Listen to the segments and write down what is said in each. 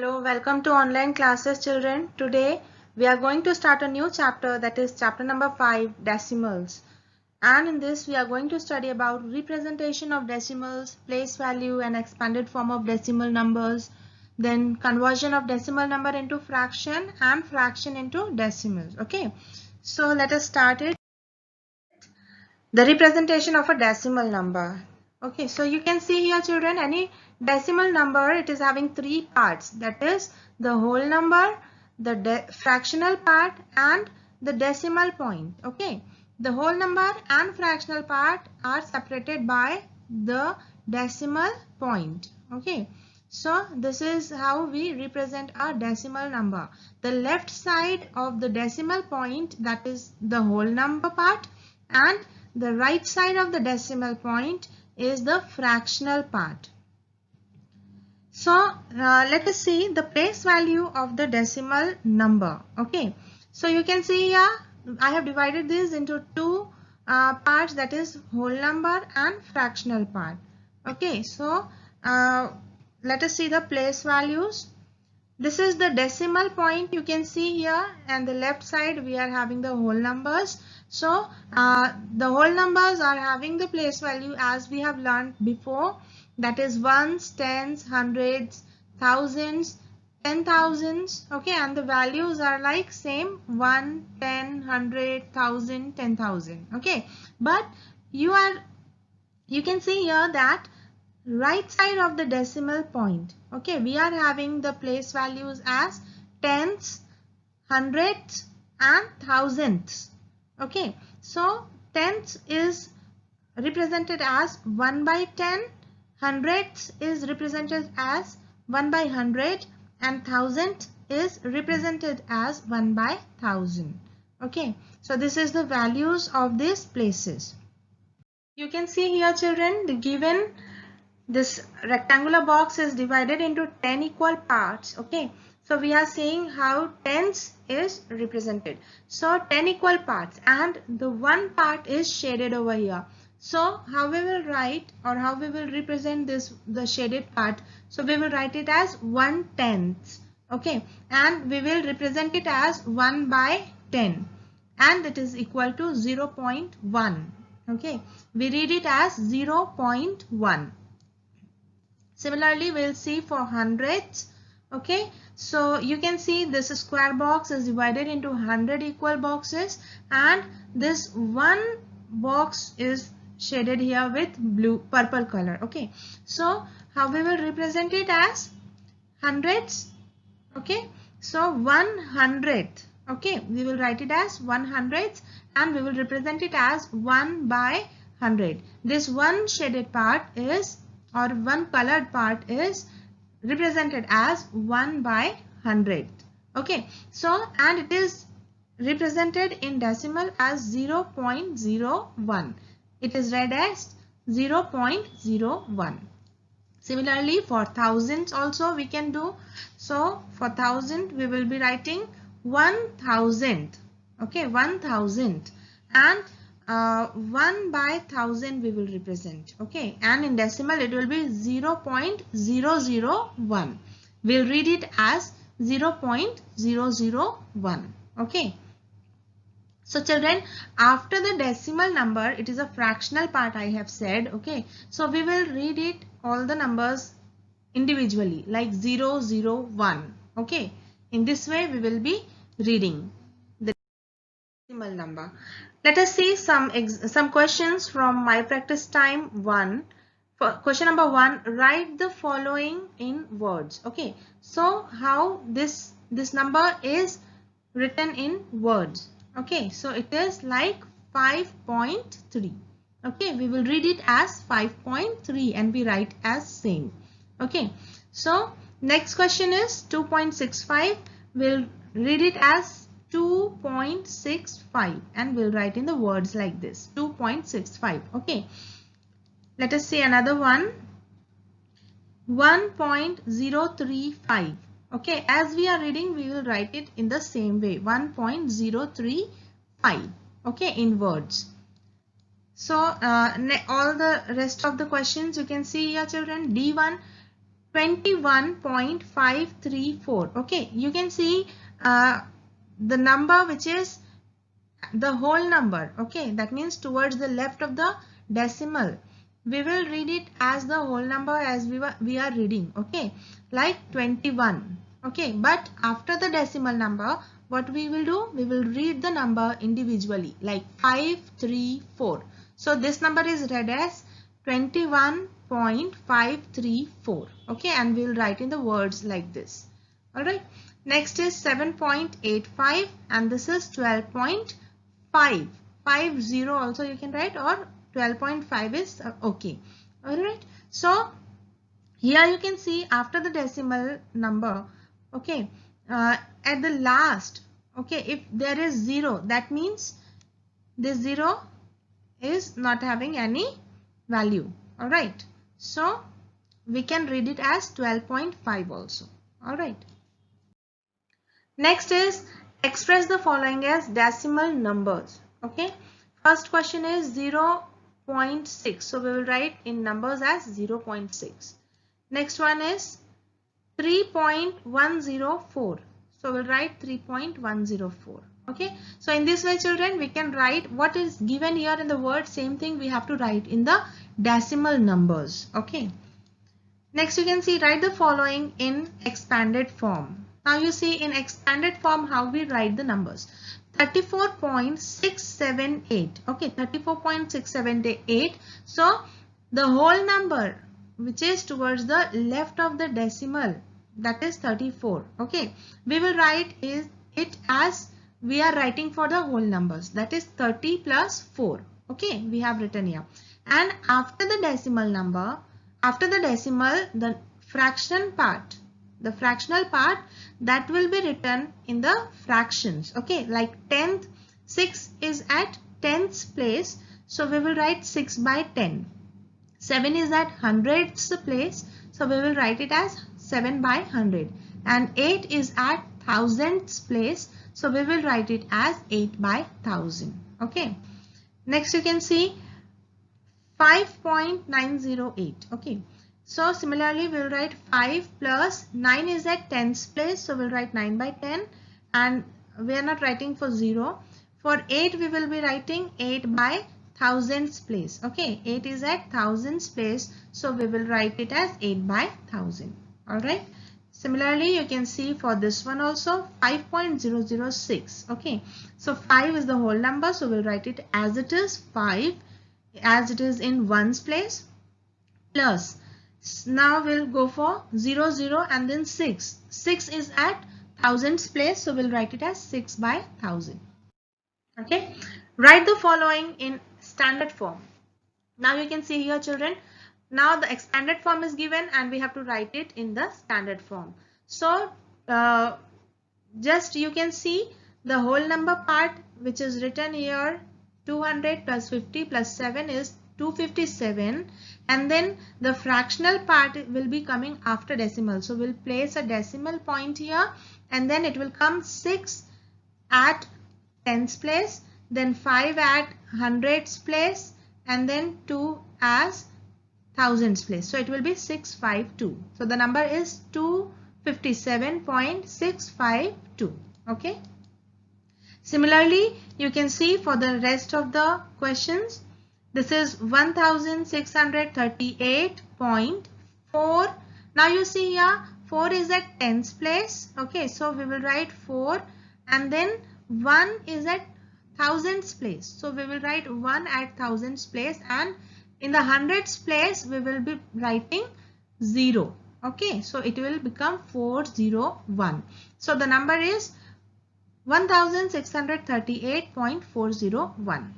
Hello, welcome to online classes children. Today we are going to start a new chapter, that is chapter number 5, decimals. And in this we are going to study about representation of decimals, place value and expanded form of decimal numbers, then conversion of decimal number into fraction and fraction into decimals. Okay, so let us start it. The representation of a decimal number. Okay, so you can see here children, any decimal number, it is having three parts, that is the whole number, the fractional part and the decimal point. Okay, the whole number and fractional part are separated by the decimal point. Okay, so this is how we represent our decimal number. The left side of the decimal point, that is the whole number part, and the right side of the decimal point is the fractional part. So let us see the place value of the decimal number. Okay, so you can see here I have divided this into two parts, that is whole number and fractional part. Okay, so let us see the place values. This is the decimal point you can see here, and the left side we are having the whole numbers. So the whole numbers are having the place value as we have learned before, that is ones, tens, hundreds, thousands, 10,000s. Okay, and the values are like same 1, 10, 100, 1000, 10,000. Okay, but you can see here that right side of the decimal point, okay, we are having the place values as tens, hundreds and thousands. Okay, so tens is represented as 1 by 10, hundreds is represented as 1 by 100 and thousand is represented as 1 by 1000. Okay, so this is the values of these places. You can see here children, the given this rectangular box is divided into 10 equal parts. Okay, so we are seeing how tens is represented. So 10 equal parts, and the one part is shaded over here. So how we will write, or how we will represent this, the shaded part? So we will write it as 1/10. Okay, and we will represent it as 1 by 10, and it is equal to 0.1. Okay, we read it as 0.1. Similarly, we'll see for hundreds. Okay, so you can see this square box is divided into 100 equal boxes, and this one box is shaded here with purple color. Okay, so how we will represent it as hundreds? Okay, so 100. Okay, we will write it as 100, and we will represent it as 1 by 100. This one shaded part is, or one colored part is represented as 1 by 100. Okay, so and it is represented in decimal as 0.01. It is read as 0.01. Similarly, for thousands also we can do. So for thousand we will be writing 1000. Okay, 1000, and 1 by 1000 we will represent. Okay, and in decimal it will be 0.001. We'll read it as 0.001. Okay, so children, after the decimal number, it is a fractional part, I have said. Okay, so we will read it all the numbers individually, like 0, 0, 1. Okay, in this way we will be reading the decimal number. Let us see some questions from my practice time 1. For question number 1, write the following in words. Okay, so how this number is written in words? Okay, so it is like 5.3. Okay, we will read it as 5.3 and we write as same. Okay, so next question is 2.65. We'll read it as 2.65 and we'll write in the words like this, 2.65. Okay, let us see another one, 1.035. Okay, as we are reading we will write it in the same way, 1.035. okay, in words. So all the rest of the questions you can see here children. D1, 21.534. Okay, you can see the number which is the whole number. Okay, that means towards the left of the decimal we will read it as the whole number as we are reading. Okay, like 21. Okay, but after the decimal number, what we will do, we will read the number individually, like 534. So this number is read as 21.534. Okay, and we will write in the words like this. All right, next is 7.85, and this is 12.5. 50 also you can write, or 12.5 is okay. All right, so here you can see after the decimal number, okay, at the last, okay, if there is 0, that means this 0 is not having any value. All right, so we can read it as 12.5 also. All right, next is express the following as decimal numbers. Okay, first question is 0.6, so we will write in numbers as 0.6. Next one is 3.104, so we'll write 3.104. Okay, so in this way children, we can write what is given here in the word, same thing we have to write in the decimal numbers. Okay, next you can see write the following in expanded form. Now you see in expanded form how we write the numbers. 34.678. Okay, 34.678. So the whole number which is towards the left of the decimal, that is 34. Okay, we will write it as we are writing for the whole numbers, that is 30 plus 4. Okay, we have written here. And after the decimal number, after the decimal, the fraction part, the fractional part, that will be written in the fractions. Okay, like 10th, 6 is at 10th place, so we will write 6 by 10. 7 is at 100th place, so we will write it as 7 by 100. And 8 is at 1000th place, so we will write it as 8 by 1000. Okay, next you can see 5.908. Okay, so similarly we will write 5 plus 9 is at 10th place, so we will write 9 by 10, and we are not writing for 0. For 8 we will be writing 8 by 1000th place. Okay, 8 is at 1000th place, so we will write it as 8 by 1000. All right, similarly you can see for this one also 5.006. Okay, so 5 is the whole number, so we'll write it as it is, 5 as it is in ones place, plus now we'll go for 0 0 and then 6. 6 is at thousands place, so we'll write it as 6 by 1000. Okay, write the following in standard form. Now you can see here children, now the expanded form is given and we have to write it in the standard form. So just you can see the whole number part which is written here, 200 plus 50 plus 7 is 257, and then the fractional part will be coming after decimal. So we'll place a decimal point here, and then it will come 6 at 10th place, then 5 at 100th place, and then 2 as 1000th place. So it will be 652. So the number is 257.652. Okay. Similarly, you can see for the rest of the questions, this is 1638.4. Now you see here 4 is at 10th place. Okay, so we will write 4, and then 1 is at 1000th place. So we will write 1 at 1000th place, and in the 100th place we will be writing 0. Okay, so it will become 401. So the number is 1638.401.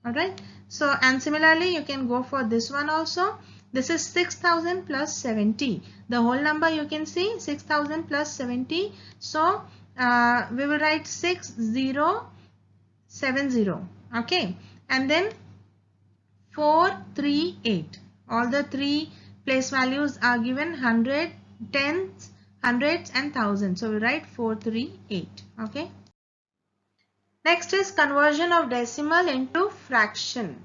All right, so and similarly you can go for this one also. This is 6000 plus 70, the whole number you can see 6000 plus 70. So we will write 6070. Okay, and then 438, all the three place values are given, 100, tenths, hundreds and thousands, so we write 438. Okay, next is conversion of decimal into fraction.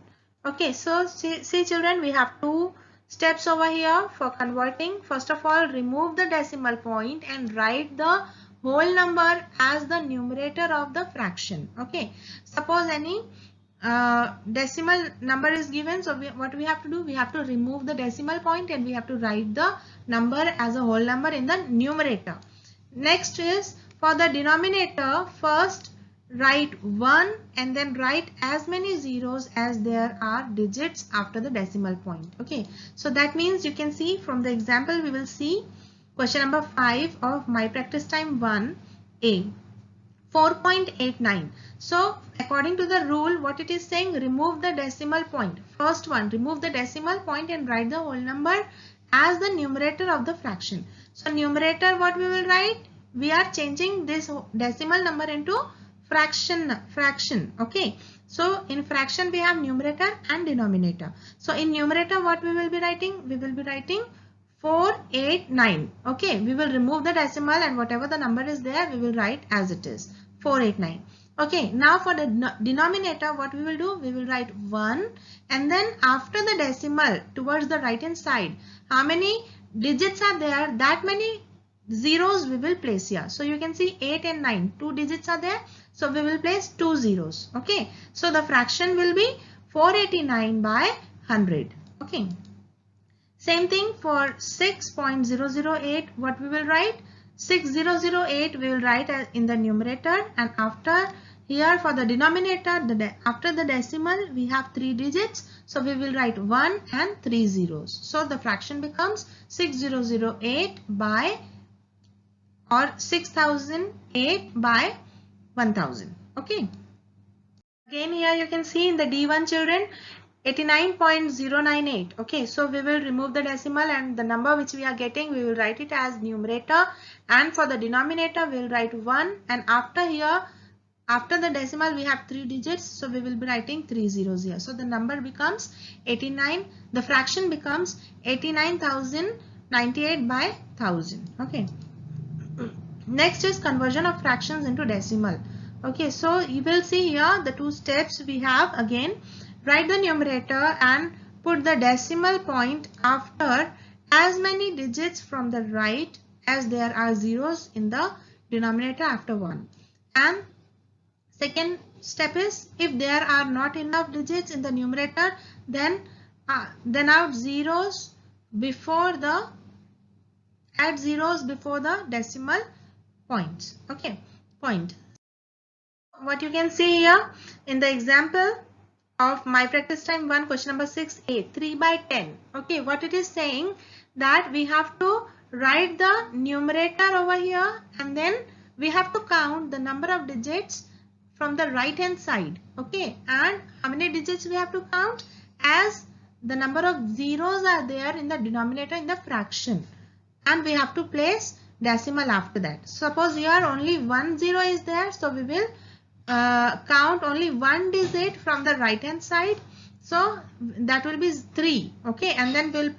Okay, so see children, we have two steps over here for converting. First of all, remove the decimal point and write the whole number as the numerator of the fraction. Okay, suppose any decimal number is given, so what we have to do, we have to remove the decimal point and we have to write the number as a whole number in the numerator. Next is for the denominator, first write 1 and then write as many zeros as there are digits after the decimal point. Okay, so that means you can see from the example, we will see question number 5 of my practice time 1A, 4.89. So according to the rule, what it is saying, remove the decimal point. First one, remove the decimal point and write the whole number as the numerator of the fraction. So numerator, what we will write? We are changing this decimal number into fraction. Okay, so in fraction we have numerator and denominator. So in numerator, what we will be writing? We will be writing 489. Okay, we will remove the decimal and whatever the number is there, we will write as it is, 489. Okay, now for the denominator, what we will do? We will write 1 and then after the decimal towards the right hand side, how many digits are there? That many zeros we will place here. So you can see 8 and 9, 2 digits are there. So we will place 2 zeros. Okay, so the fraction will be 489 by 100. Okay. Same thing for 6.008, what we will write? 6008 we will write in the numerator, and after here for the denominator, after the decimal we have 3 digits, so we will write 1 and 3 zeros. So the fraction becomes 6008 by, or 6008 by 1000. Okay. Again here you can see in the D1 children, 89.098. Okay, so we will remove the decimal and the number which we are getting, we will write it as numerator, and for the denominator we will write 1, and after here, after the decimal we have 3 digits, so we will be writing 3 zeros here. So the number becomes 89, the fraction becomes 89,098 by 1000. Okay. Next is conversion of fractions into decimal. Okay, so you will see here the 2 steps we have. Again, write the numerator and put the decimal point after as many digits from the right as there are zeros in the denominator after 1. And second step is, if there are not enough digits in the numerator, then add zeros before the decimal points. Okay, point. What you can see here in the example of my practice time 1, question number 6A, 3 by 10. Okay, what it is saying, that we have to write the numerator over here and then we have to count the number of digits from the right hand side. Okay, and how many digits we have to count? As the number of zeros are there in the denominator in the fraction, and we have to place decimal after that. Suppose here only 1 0 is there, so we will count only 1 digit from the right hand side, so that will be 3. Okay, and then we will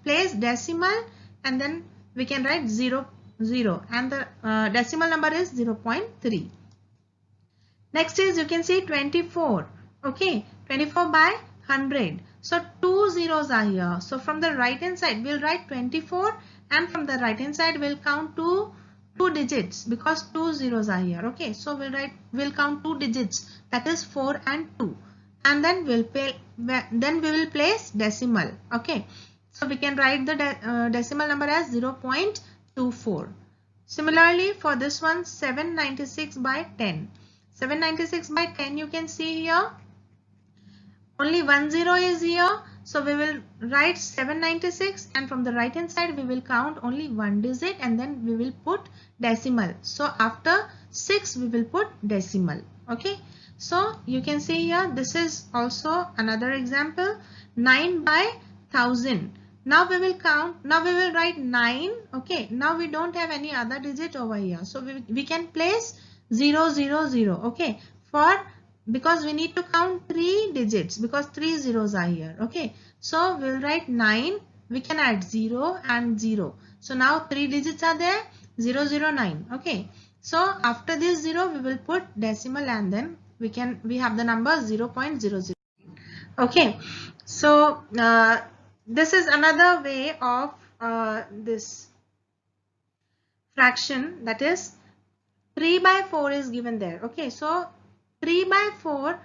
place decimal and then we can write 0 0, and the decimal number is 0.3. Next is, you can see 24. Okay, 24 by 100. So 2 zeros are here. So from the right hand side we will write 24, and from the right hand side we will count two digits because 2 zeros are here. Okay, so we'll count 2 digits, that is 4 and 2, and then we will place decimal. Okay, so we can write the decimal number as 0.24. Similarly for this one, 796 by 10. 796 by 10, you can see here only 1 0 is here, so we will write 796, and from the right hand side we will count only 1 digit and then we will put decimal. So after 6 we will put decimal. Okay, so you can see here, this is also another example, 9 by 1000. Now we will count, now we will write 9. Okay, now we don't have any other digit over here, so we can place 0 0 0. Okay, because we need to count 3 digits because 3 zeros are here. Okay, so we'll write 9, we can add 0 and 0, so now 3 digits are there, 009. Okay, so after this 0 we will put decimal and then we have the number 0.00. Okay, so this is another way of this fraction, that is 3 by 4 is given there. Okay, so 3 by 4,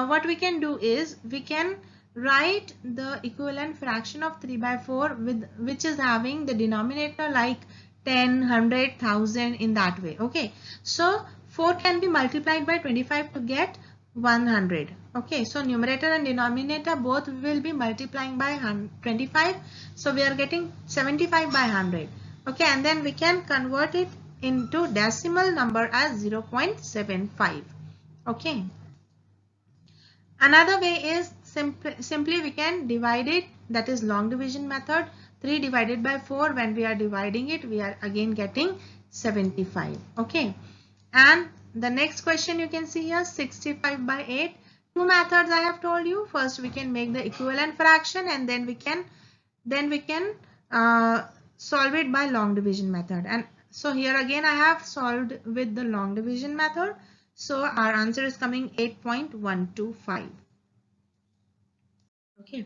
what we can do is we can write the equivalent fraction of 3 by 4 with which is having the denominator like 10, 100, 1000 in that way. Okay, so 4 can be multiplied by 25 to get 100. Okay, so numerator and denominator both will be multiplying by 25, so we are getting 75 by 100. Okay, and then we can convert it into decimal number as 0.75. Okay, another way is simply we can divide it, that is long division method. 3 divided by 4, when we are dividing it, we are again getting 75. Okay, and the next question you can see here, 65 by 8. Two methods I have told you. First we can make the equivalent fraction, and then we can solve it by long division method. And so here again I have solved with the long division method. So our answer is coming 8.125. Okay,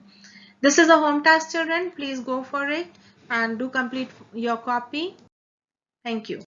this is a home task, children. Please go for it and do complete your copy. Thank you.